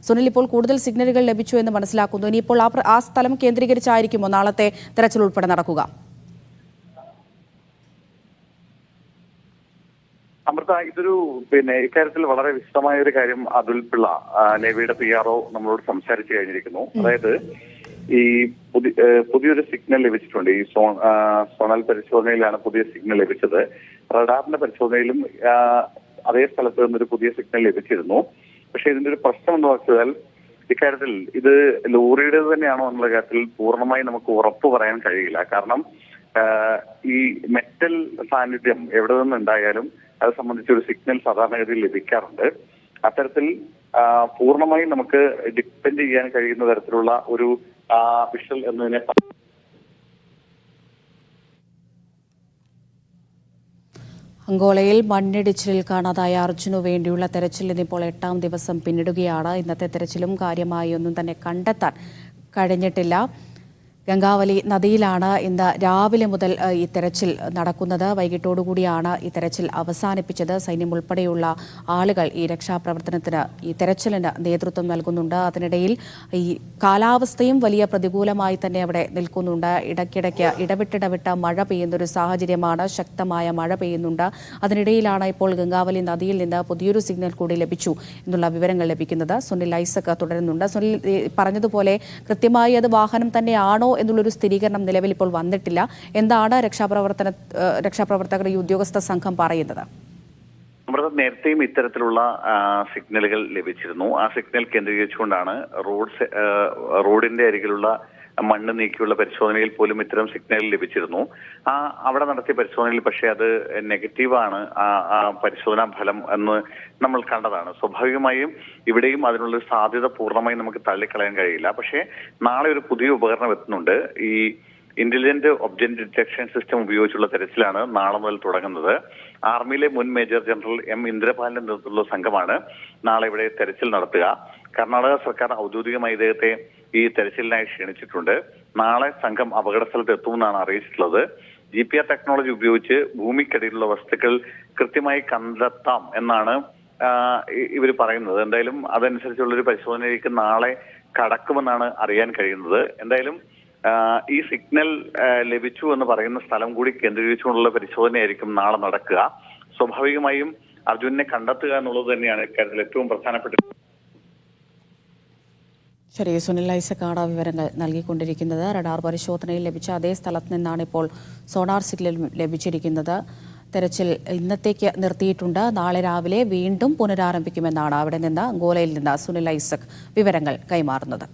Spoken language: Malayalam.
സുനിൽ, ഇപ്പോൾ കൂടുതൽ സിഗ്നലുകൾ ലഭിച്ചു എന്ന് മനസ്സിലാക്കുന്നു. ഇനിയിപ്പോൾ ആ സ്ഥലം കേന്ദ്രീകരിച്ചായിരിക്കുമോ നാളത്തെ തെരച്ചിൽ ഉൾപ്പെടെ നടക്കുക? അമൃത, ഇതൊരു ഇക്കാര്യത്തിൽ വളരെ വിശദമായ ഒരു കാര്യം അതുൽ പിള്ള, നേവിയുടെ PRO, നമ്മളോട് സംസാരിച്ചു കഴിഞ്ഞിരിക്കുന്നു. അതായത് ഈ പുതിയൊരു സിഗ്നൽ ലഭിച്ചിട്ടുണ്ട്. ഈ സോണൽ പരിശോധനയിലാണ് പുതിയ സിഗ്നൽ ലഭിച്ചത്. റഡാറിന്റെ പരിശോധനയിലും അതേ സ്ഥലത്ത് നിന്നൊരു പുതിയ സിഗ്നൽ ലഭിച്ചിരുന്നു. പക്ഷെ ഇതിന്റെ ഒരു പ്രശ്നം എന്ന് വെച്ചാൽ ഇക്കാര്യത്തിൽ ഇത് ലോറിയുടെ തന്നെയാണോ എന്നുള്ള കാര്യത്തിൽ പൂർണ്ണമായി നമുക്ക് ഉറപ്പ് പറയാൻ കഴിയില്ല. കാരണം ഈ മെറ്റൽ സാന്നിധ്യം എവിടെ നിന്നുണ്ടായാലും അത് സംബന്ധിച്ചൊരു സിഗ്നൽ സാധാരണഗതിയിൽ ലഭിക്കാറുണ്ട്. അത്തരത്തിൽ പൂർണ്ണമായും നമുക്ക് ഡിപ്പെൻഡ് ചെയ്യാൻ കഴിയുന്ന തരത്തിലുള്ള ഒരു വിഷ്വൽ എന്നതിനെ അങ്കോളയിൽ മണ്ണിടിച്ചിലിൽ കാണാതായ അർജുനു വേണ്ടിയുള്ള തെരച്ചിൽ ഇന്നിപ്പോൾ 8ാം ദിവസം പിന്നിടുകയാണ്. ഇന്നത്തെ തെരച്ചിലും കാര്യമായി ഒന്നും തന്നെ കണ്ടെത്താൻ കഴിഞ്ഞിട്ടില്ല. ഗംഗാവലി നദിയിലാണ് ഇന്ന് രാവിലെ മുതൽ ഈ തെരച്ചിൽ നടക്കുന്നത്. വൈകിട്ടോടുകൂടിയാണ് ഈ തെരച്ചിൽ അവസാനിപ്പിച്ചത്. സൈന്യം ഉൾപ്പെടെയുള്ള ആളുകൾ ഈ രക്ഷാപ്രവർത്തനത്തിന്, ഈ തെരച്ചിലിന് നേതൃത്വം നൽകുന്നുണ്ട്. അതിനിടയിൽ ഈ കാലാവസ്ഥയും വലിയ പ്രതികൂലമായി തന്നെ അവിടെ നിൽക്കുന്നുണ്ട്. ഇടയ്ക്കിടയ്ക്ക് ഇടവിട്ടിടവിട്ട് മഴ പെയ്യുന്നൊരു സാഹചര്യമാണ്. ശക്തമായ മഴ പെയ്യുന്നുണ്ട്. അതിനിടയിലാണ് ഇപ്പോൾ ഗംഗാവലി നദിയിൽ നിന്ന് പുതിയൊരു സിഗ്നൽ കൂടി ലഭിച്ചു എന്നുള്ള വിവരങ്ങൾ ലഭിക്കുന്നത്. സുനിൽ ഐസക് തുടരുന്നുണ്ട്. സുനിൽ പറഞ്ഞതുപോലെ കൃത്യമായി അത് വാഹനം തന്നെയാണോ എന്നുള്ളൊരു സ്ഥിരീകരണം നിലവിൽ ഇപ്പോൾ വന്നിട്ടില്ല. എന്താണ് രക്ഷാപ്രവർത്തകർ, ഈ ഉദ്യോഗസ്ഥ സംഘം പറയുന്നത്? നേരത്തെയും ഇത്തരത്തിലുള്ള സിഗ്നലുകൾ ലഭിച്ചിരുന്നു. ആ സിഗ്നൽ കേന്ദ്രീകരിച്ചുകൊണ്ടാണ് റോഡിന്റെ അരികിലുള്ള മണ്ണ് നീക്കിയുള്ള പരിശോധനയിൽ പോലും ഇത്തരം സിഗ്നൽ ലഭിച്ചിരുന്നു. അവിടെ നടത്തിയ പരിശോധനയിൽ പക്ഷേ അത് നെഗറ്റീവാണ് ആ പരിശോധനാ ഫലം എന്ന് നമ്മൾ കണ്ടതാണ്. സ്വാഭാവികമായും ഇവിടെയും അതിനുള്ളൊരു സാധ്യത പൂർണ്ണമായും നമുക്ക് തള്ളിക്കളയാൻ കഴിയില്ല. പക്ഷേ നാളെ ഒരു പുതിയ ഉപകരണം എത്തുന്നുണ്ട്. ഈ ഇന്റലിജന്റ് ഒബ്ജക്റ്റ് ഡിറ്റക്ഷൻ സിസ്റ്റം ഉപയോഗിച്ചുള്ള തെരച്ചിലാണ് നാളെ മുതൽ തുടങ്ങുന്നത്. ആർമിയിലെ മുൻ മേജർ ജനറൽ ഇന്ദ്രപാലിന്റെ നേതൃത്വത്തിലുള്ള സംഘമാണ് നാളെ ഇവിടെ തെരച്ചിൽ നടത്തുക. കർണാടക സർക്കാർ ഔദ്യോഗികമായി ഇദ്ദേഹത്തെ ഈ തെരച്ചിലിനായി ക്ഷണിച്ചിട്ടുണ്ട്. നാളെ സംഘം അപകട സ്ഥലത്ത് എത്തുമെന്നാണ് അറിയിച്ചിട്ടുള്ളത്. GPS ടെക്നോളജി ഉപയോഗിച്ച് ഭൂമിക്കടിയിലുള്ള വസ്തുക്കൾ കൃത്യമായി കണ്ടെത്താം എന്നാണ് ഇവർ പറയുന്നത്. എന്തായാലും അതനുസരിച്ചുള്ളൊരു പരിശോധനയിലേക്ക് നാളെ കടക്കുമെന്നാണ് അറിയാൻ കഴിയുന്നത്. എന്തായാലും ഈ സിഗ്നൽ ലഭിച്ചു എന്ന് പറയുന്ന സ്ഥലം കൂടി കേന്ദ്രീകരിച്ചുകൊണ്ടുള്ള പരിശോധനയായിരിക്കും നാളെ നടക്കുക. സ്വാഭാവികമായും അർജുനെ കണ്ടെത്തുക എന്നുള്ളത് തന്നെയാണ് ഇക്കാര്യത്തിൽ ഏറ്റവും പ്രധാനപ്പെട്ട. ശരി, സുനിൽ ഐസക്കാണ് വിവരങ്ങൾ നൽകിക്കൊണ്ടിരിക്കുന്നത്. റഡാർ പരിശോധനയിൽ ലഭിച്ച അതേ സ്ഥലത്ത് നിന്നാണ് ഇപ്പോൾ സോണാർ സിഗ്നൽ ലഭിച്ചിരിക്കുന്നത്. തെരച്ചിൽ ഇന്നത്തേക്ക് നിർത്തിയിട്ടുണ്ട്. നാളെ രാവിലെ വീണ്ടും പുനരാരംഭിക്കുമെന്നാണ് അവിടെ നിന്ന്, അങ്കോലയിൽ നിന്ന് സുനിൽ ഐസക് വിവരങ്ങൾ കൈമാറുന്നത്.